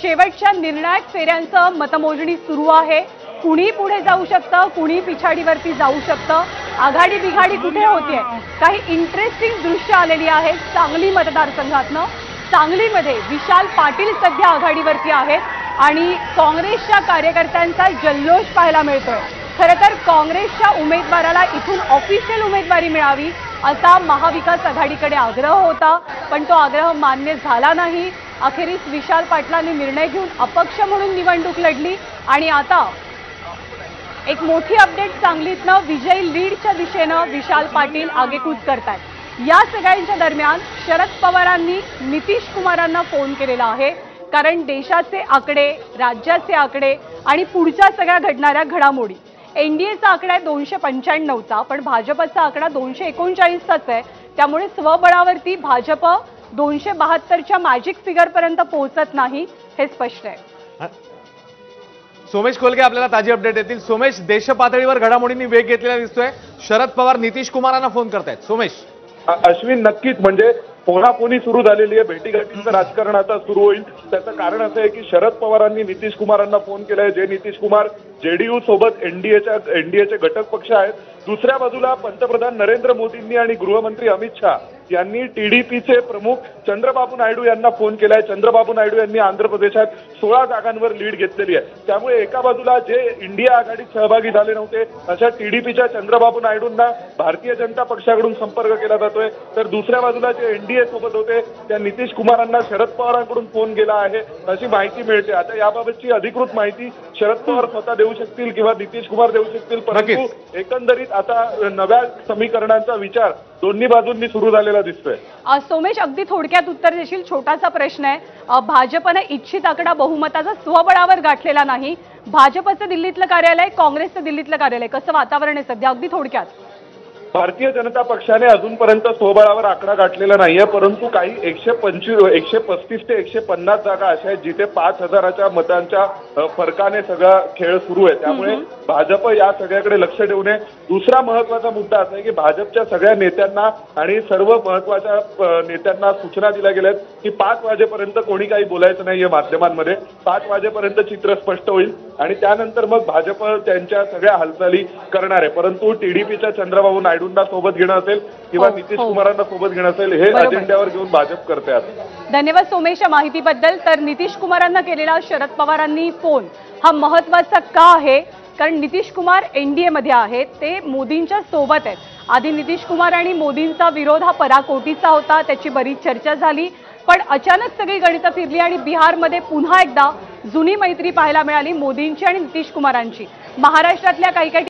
शेवटच्या निर्णायक फेऱ्यांचं मतमोजणी सुरू आहे। कुणी पुढे जाऊ शकतं, कुणी पिछाडीवरती जाऊ शकतं। आघाडी बिघाडी कुठे होते, काही इंटरेस्टिंग दृश्य आलेली आहेत सांगली मतदारसंघातनं। सांगलीमध्ये विशाल पाटील सध्या आघाडीवरती आहेत आणि काँग्रेसच्या कार्यकर्त्यांचा जल्लोष पाहायला मिळतोय। खरं तर काँग्रेसच्या उमेदवाराला इथून ऑफिशियल उमेदवारी मिळावी असा महाविकास आघाडीकडे आग्रह होता, पण तो आग्रह मान्य झाला नाही। अखेरीस विशाल पाटलांनी निर्णय घेऊन अपक्ष म्हणून निवडणूक लढली आणि आता एक मोठी अपडेट सांगलीतनं विजयी लीडच्या दिशेनं विशाल पाटील आगेकूच करतायत। या सगळ्यांच्या दरम्यान शरद पवारांनी नितीश कुमारांना फोन केलेला आहे, कारण देशाचे आकडे, राज्याचे आकडे आणि पुढच्या सगळ्या घडणाऱ्या घडामोडी, एनडीएचा आकडा आहे 295चा, पण भाजपचा आकडा 239चाच आहे। त्यामुळे स्वबळावरती भाजप 272च्या मॅजिक फिगर पर्यंत पोहोचत नाही हे स्पष्ट आहे। सोमेश कोलगे आपल्याला ताजी अपडेट देतील। सोमेश, देश पातळीवर घडामोडींनी वेग घेतलेला दिसतोय। शरद पवार नितीश कुमारांना फोन करतायत। सोमेश, अश्विन, नक्कीच म्हणजे फोनाफोनी सुरू झालेली आहे। भेटीगाठींचं राजकारण आता सुरू होईल। त्याचं कारण असं आहे की शरद पवारांनी नितीश कुमारांना फोन केलाय, जे नितीश कुमार जेडीयू सोबत एनडीएचे घटक पक्ष आहेत। दुसऱ्या बाजूला पंतप्रधान नरेंद्र मोदींनी आणि गृहमंत्री अमित शाह यांनी टीडीपीचे प्रमुख चंद्रबाबू नायडू यांना फोन केलाय। चंद्रबाबू नायडू यांनी आंध्र प्रदेशात 16 जागांवर लीड घेतलेली आहे। त्यामुळे एका बाजूला जे इंडिया आघाडीत सहभागी झाले नव्हते अशा टीडीपीच्या चंद्रबाबू नायडूंना भारतीय जनता पक्षाकडून संपर्क केला जातोय, तर दुसऱ्या बाजूला जे एनडीए सोबत होते त्या नितीश कुमारांना शरद पवारांकडून फोन गेला आहे अशी माहिती मिळते। आता याबाबतची अधिकृत माहिती शरद पवार स्वतः देऊ शकतील किंवा नितीश कुमार देऊ शकतील, परंतु एकंदरीत आता नव्या समीकरणांचा विचार दोन्ही बाजूंनी सुरू झालेला दिसतोय। सोमेश, अगदी थोडक्यात उत्तर देशील? छोटासा प्रश्न आहे। भाजपने इच्छित आकडा बहुमताचा स्वबळावर गाठलेला नाही। भाजपचं दिल्लीतलं कार्यालय, काँग्रेसचं दिल्लीतलं कार्यालय, कसं वातावरण आहे सध्या? अगदी थोडक्यात। भारतीय जनता पक्षाने अजूनपर्यंत स्वबळावर आकडा गाठलेला नाहीये, परंतु काही 135 ते 150 जागा अशा आहेत जिथे 5000च्या मतांच्या फरकाने सगळा खेळ सुरू आहे। त्यामुळे भाजप या सगळ्याकडे लक्ष ठेवू नये। दुसरा महत्वाचा मुद्दा असा आहे की भाजपच्या सगळ्या नेत्यांना आणि सर्व महत्वाच्या नेत्यांना सूचना दिल्या गेल्या आहेत की 5 वाजेपर्यंत कोणी काही बोलायचं नाहीये माध्यमांमध्ये। 5 वाजेपर्यंत चित्र स्पष्ट होईल आणि त्यानंतर मग भाजप त्यांच्या सगळ्या हालचाली करणार आहे। परंतु टीडीपीच्या चंद्रबाबू नायडूंना सोबत घेणं असेल किंवा नितीश कुमारांना सोबत घेणं असेल, हे अजेंड्यावर घेऊन भाजप करते आता। धन्यवाद सोमेश या माहितीबद्दल। तर नितीश कुमारांना केलेला शरद पवारांनी फोन हा महत्वाचा का आहे? कारण नितीश कुमार एनडीए मध्ये आहेत, ते मोदींच्या सोबत आहेत। आधी नितीश कुमार आणि मोदींचा विरोध हा पराकोटीचा होता, त्याची बरीच चर्चा झाली, पण अचानक सगळी गणितं फिरली आणि बिहारमध्ये पुन्हा एकदा जुनी मैत्री पाहायला मिळाली मोदींची आणि नितीश कुमारांची। महाराष्ट्रातल्या काही